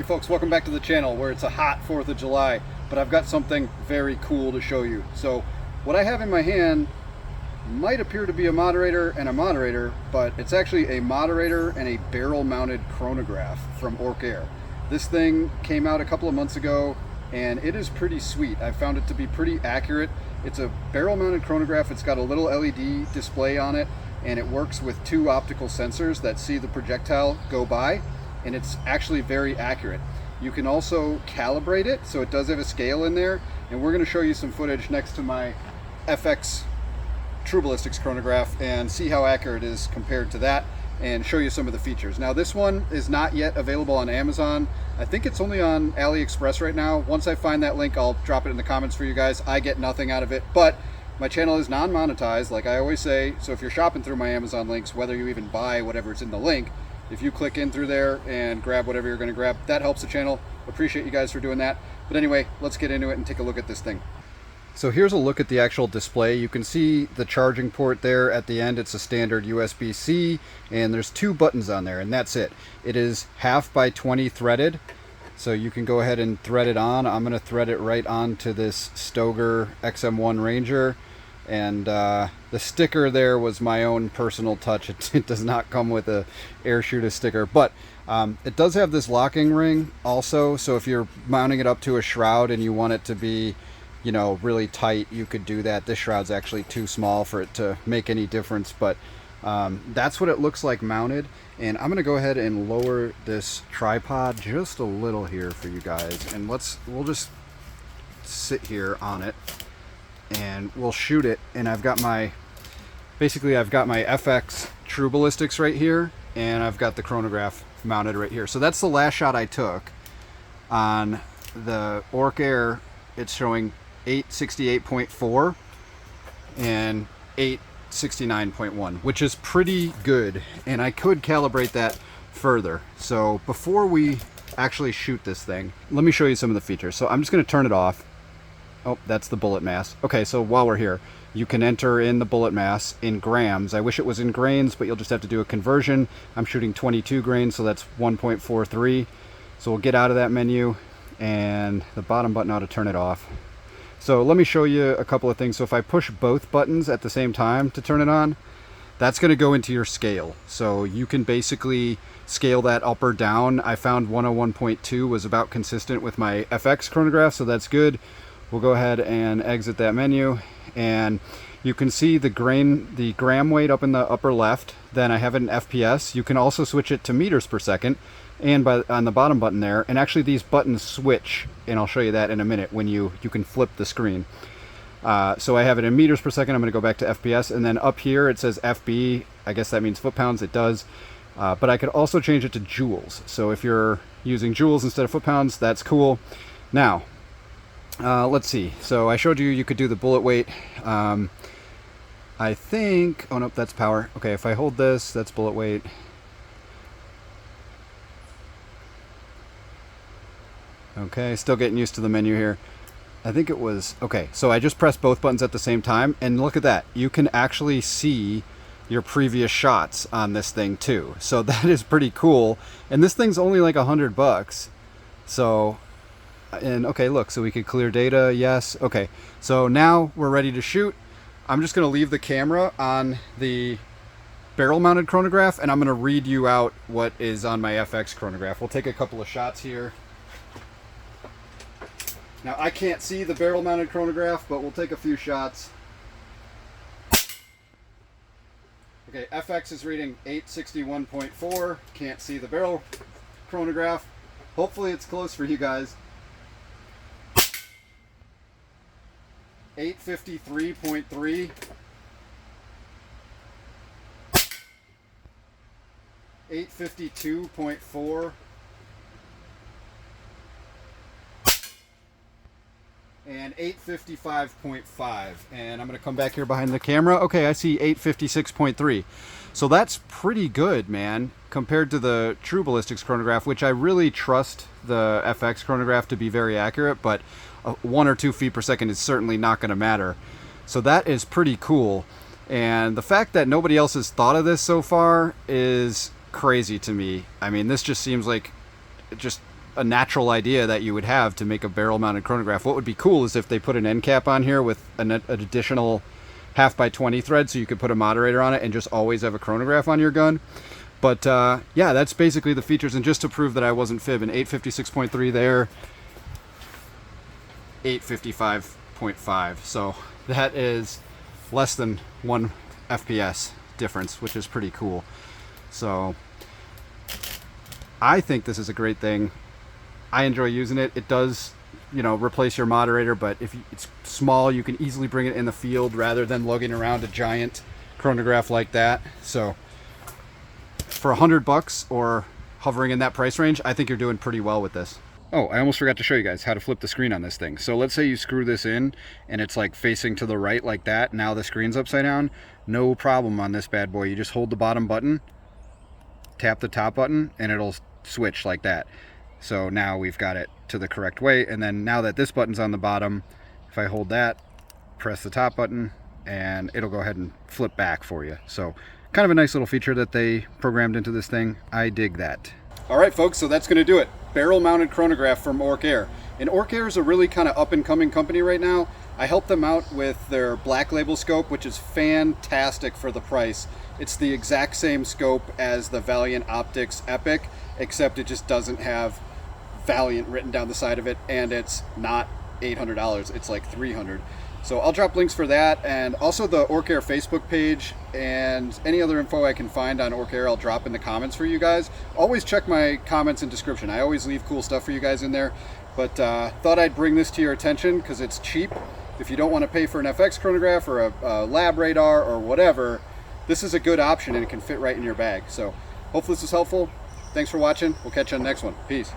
folks, welcome back to the channel where it's a hot 4th of July, but I've got something very cool to show you. So what I have in my hand might appear to be a moderator and a moderator, but it's actually a moderator and a barrel mounted chronograph from Orcair. This thing came out a couple of months ago and it is pretty sweet. I found it to be pretty accurate. It's a barrel mounted chronograph. It's got a little LED display on it and it works with 2 optical sensors that see the projectile go by, and it's actually very accurate. You can also calibrate it, so it does have a scale in there, and we're going to show you some footage next to my FX True Ballistics chronograph and see how accurate it is compared to that, and show you some of the features. Now this one is not yet available on Amazon. I think it's only on AliExpress right now. Once I find that link, I'll drop it in the comments for you guys. I get nothing out of it, but my channel is non-monetized, like I always say, so if you're shopping through my Amazon links, whether you even buy whatever's in the link, if you click in through there and grab whatever you're going to grab, that helps the channel. Appreciate you guys for doing that. But anyway, let's get into it and take a look at this thing. So here's a look at the actual display. You can see the charging port there at the end. It's a standard USB-C, and there's 2 buttons on there, and that's it. It is 1/2x20 threaded, so you can go ahead and thread it on. I'm going to thread it right onto this Stoeger XM1 Ranger, and the sticker there was my own personal touch. It does not come with a Air Shootist sticker, but it does have this locking ring also, so if you're mounting it up to a shroud and you want it to be, you know, really tight, you could do that. This shroud's actually too small for it to make any difference, but that's what it looks like mounted. And I'm gonna go ahead and lower this tripod just a little here for you guys, and we'll just sit here on it and we'll shoot it. And I've got my FX True Ballistics right here, and I've got the chronograph mounted right here. So that's the last shot I took on the Orcair. It's showing 868.4 and 869.1, which is pretty good, and I could calibrate that further. So before we actually shoot this thing, let me show you some of the features. So I'm just going to turn it off. Oh, that's the bullet mass. Okay, so while we're here, you can enter in the bullet mass in grams. I wish it was in grains, but you'll just have to do a conversion. I'm shooting 22 grains, so that's 1.43. So we'll get out of that menu, and the bottom button ought to turn it off. So let me show you a couple of things. So if I push both buttons at the same time to turn it on, that's going to go into your scale. So you can basically scale that up or down. I found 101.2 was about consistent with my FX chronograph, so that's good. We'll go ahead and exit that menu, and you can see the gram weight up in the upper left. Then I have it in FPS. You can also switch it to meters per second, and on the bottom button there, and actually these buttons switch, and I'll show you that in a minute when you can flip the screen. So I have it in meters per second. I'm going to go back to FPS, and then up here it says FB. I guess that means foot-pounds. It does, but I could also change it to joules. So if you're using joules instead of foot-pounds, that's cool. Now let's see. So I showed you could do the bullet weight. I think, oh nope, that's power. Okay, if I hold this, that's bullet weight. Okay, still getting used to the menu here. I think it was, okay, so I just pressed both buttons at the same time, and look at that. You can actually see your previous shots on this thing too. So that is pretty cool. And this thing's only like $100. So, and okay, look, so we could clear data, yes. Okay, so now we're ready to shoot. I'm just gonna leave the camera on the barrel mounted chronograph, and I'm gonna read you out what is on my FX chronograph. We'll take a couple of shots here. Now I can't see the barrel mounted chronograph, but we'll take a few shots. Okay, FX is reading 861.4. Can't see the barrel chronograph. Hopefully it's close for you guys. 853.3. 852.4. And 855.5, and I'm going to come back here behind the camera. Okay, I see 856.3. So that's pretty good, man, compared to the True Ballistics chronograph, which I really trust the FX chronograph to be very accurate, but 1 or 2 feet per second is certainly not going to matter. So that is pretty cool. And the fact that nobody else has thought of this so far is crazy to me. I mean, this just seems like just a natural idea that you would have to make a barrel mounted chronograph. What would be cool is if they put an end cap on here with an additional 1/2x20 thread, so you could put a moderator on it and just always have a chronograph on your gun. But yeah, that's basically the features. And just to prove that I wasn't fibbing, 856.3 there, 855.5. So that is less than 1 FPS difference, which is pretty cool. So I think this is a great thing. I enjoy using it. It does, you know, replace your moderator, but if it's small, you can easily bring it in the field rather than lugging around a giant chronograph like that. So for $100 or hovering in that price range, I think you're doing pretty well with this. Oh, I almost forgot to show you guys how to flip the screen on this thing. So let's say you screw this in and it's like facing to the right like that. Now the screen's upside down. No problem on this bad boy. You just hold the bottom button, tap the top button, and it'll switch like that. So now we've got it to the correct way. And then now that this button's on the bottom, if I hold that, press the top button, and it'll go ahead and flip back for you. So kind of a nice little feature that they programmed into this thing. I dig that. All right, folks, so that's going to do it. Barrel mounted chronograph from Orcair. And Orcair is a really kind of up and coming company right now. I helped them out with their black label scope, which is fantastic for the price. It's the exact same scope as the Valiant Optics Epic, except it just doesn't have Valiant written down the side of it, and it's not $800, it's like $300. So I'll drop links for that, and also the Orcair Facebook page, and any other info I can find on Orcair I'll drop in the comments for you guys. Always check my comments and description. I always leave cool stuff for you guys in there, but thought I'd bring this to your attention because it's cheap. If you don't want to pay for an FX chronograph or a lab radar or whatever, this is a good option and it can fit right in your bag. So hopefully this was helpful. Thanks for watching. We'll catch you on the next one. Peace.